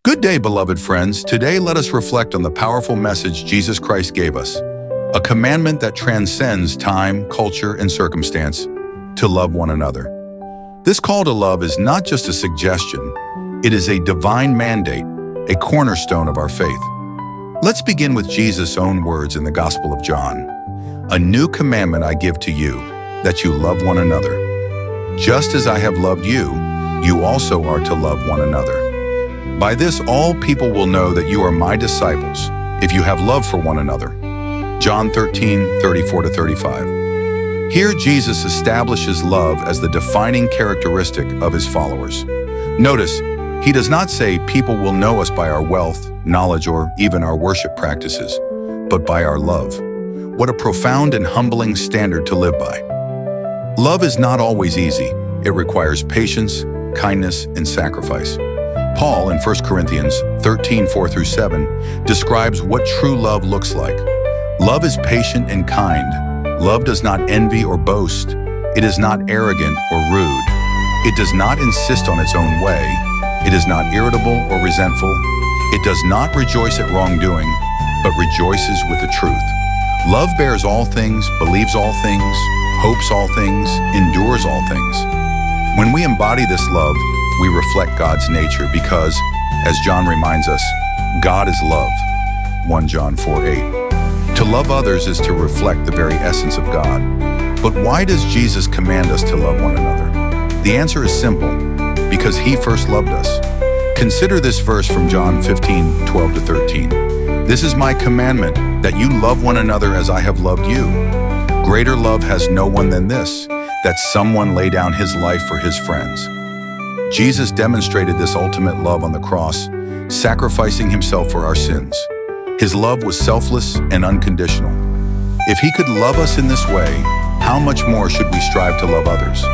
Good day, beloved friends. Today, let us reflect on the powerful message Jesus Christ gave us, a commandment that transcends time, culture, and circumstance, to love one another. This call to love is not just a suggestion, it is a divine mandate, a cornerstone of our faith. Let's begin with Jesus' own words in the Gospel of John. A new commandment I give to you, that you love one another. Just as I have loved you, you also are to love one another. By this, all people will know that you are my disciples, if you have love for one another. John 13:34-35. Here, Jesus establishes love as the defining characteristic of his followers. Notice, he does not say people will know us by our wealth, knowledge, or even our worship practices, but by our love. What a profound and humbling standard to live by. Love is not always easy. It requires patience, kindness, and sacrifice. Paul in 1 Corinthians 13:4-7 describes what true love looks like. Love is patient and kind. Love does not envy or boast. It is not arrogant or rude. It does not insist on its own way. It is not irritable or resentful. It does not rejoice at wrongdoing, but rejoices with the truth. Love bears all things, believes all things, hopes all things, endures all things. When we embody this love, we reflect God's nature because, as John reminds us, God is love. 1 John 4:8. To love others is to reflect the very essence of God. But why does Jesus command us to love one another? The answer is simple, because he first loved us. Consider this verse from John 15:12-13. This is my commandment, that you love one another as I have loved you. Greater love has no one than this, that someone lay down his life for his friends. Jesus demonstrated this ultimate love on the cross, sacrificing himself for our sins. His love was selfless and unconditional. If he could love us in this way, how much more should we strive to love others?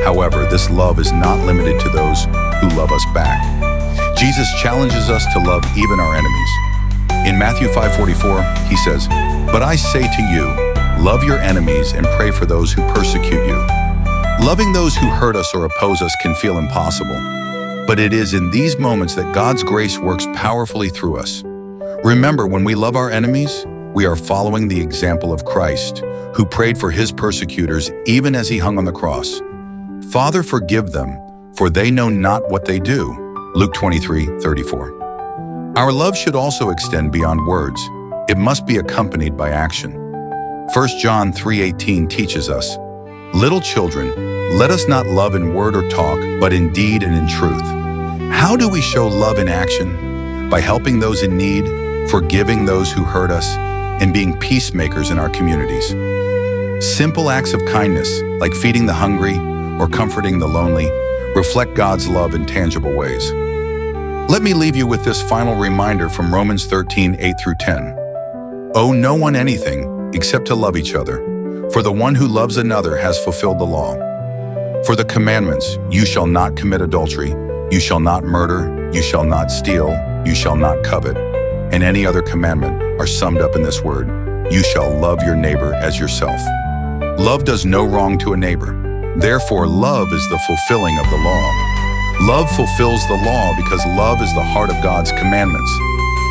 However, this love is not limited to those who love us back. Jesus challenges us to love even our enemies. In Matthew 5:44, he says, "But I say to you, love your enemies and pray for those who persecute you." Loving those who hurt us or oppose us can feel impossible, but it is in these moments that God's grace works powerfully through us. Remember, when we love our enemies, we are following the example of Christ, who prayed for his persecutors even as he hung on the cross. Father, forgive them, for they know not what they do. Luke 23:34. Our love should also extend beyond words. It must be accompanied by action. 1 John 3:18 teaches us, "Little children, let us not love in word or talk, but in deed and in truth." How do we show love in action? By helping those in need, forgiving those who hurt us, and being peacemakers in our communities. Simple acts of kindness, like feeding the hungry or comforting the lonely, reflect God's love in tangible ways. Let me leave you with this final reminder from Romans 13:8-10. Owe no one anything except to love each other. For the one who loves another has fulfilled the law. For the commandments, you shall not commit adultery, you shall not murder, you shall not steal, you shall not covet, and any other commandment are summed up in this word, you shall love your neighbor as yourself. Love does no wrong to a neighbor. Therefore, love is the fulfilling of the law. Love fulfills the law because love is the heart of God's commandments.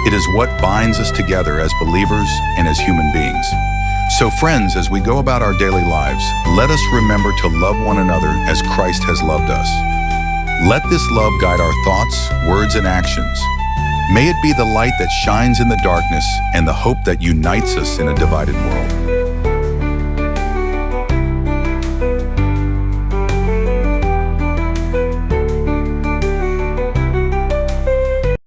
It is what binds us together as believers and as human beings. So friends, as we go about our daily lives, let us remember to love one another as Christ has loved us. Let this love guide our thoughts, words, and actions. May it be the light that shines in the darkness and the hope that unites us in a divided world.